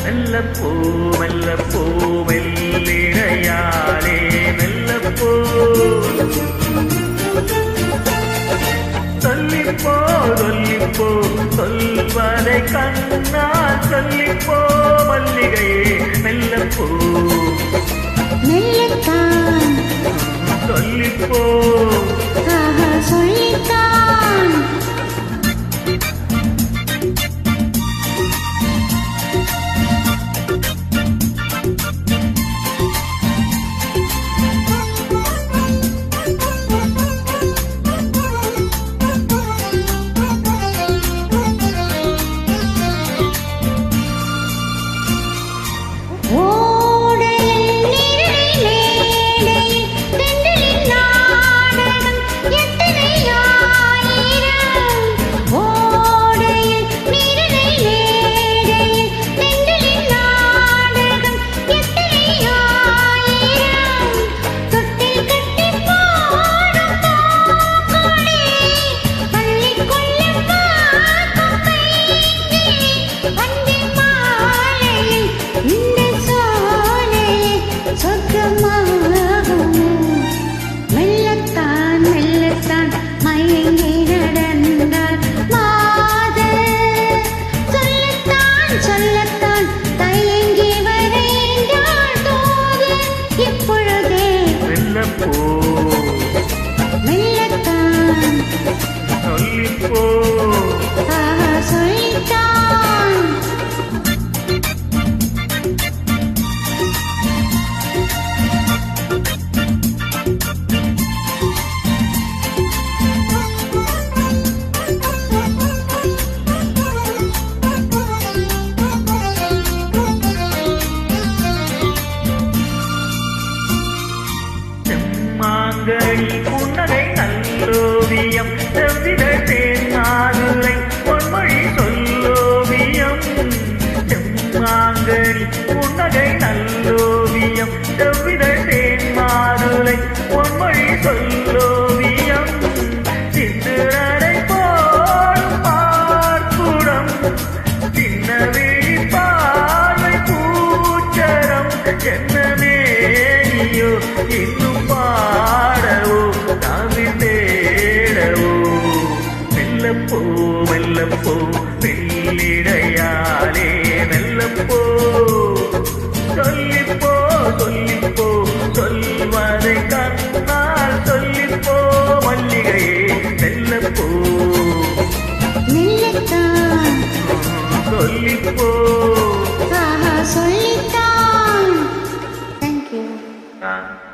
மெல்லப்போ மெல்லப்போ மெல்லிடையாலே மெல்லப்போ சொல்லிப்போ சொல்லிப்போ சொல்வதை கண்ணால் சொல்லிப்போ மல்லிகையே மெல்லப்போ மெல்லத்தான் சொல்லிப்போ சொல்லித்தான் சொல்லிப்போ சொல்லித்தான் செம்மாங்கனி புன்னகை நல்லோவியம் செவ்வித தேன்மாதுளை பொன்மொழி சொல்லோவியம் செம்மாங்கனி புன்னகை நல்லோவியம் செவ்வித தேன்மாதுளை பொன்மொழி சொல்லோவியம் சிந்துரனை போடும் பார்க்குடம் சின்ன விழி பார்வை பூச்சரம் என்னமேனியோ இன்னும் பாடவோ தமிழ் தேடவோ மெல்லப்போ மெல்லப்போ மெல்லிடையாலே மெல்லப்போ சொல்லிப்போ சொல்லிப்போ சொல்வதை கண்ணால் சொல்லிப்போ மல்லிகையே மெல்லப்போ மெல்லத்தான் சொல்லிப்போ சொல்லித்தான். Thank you.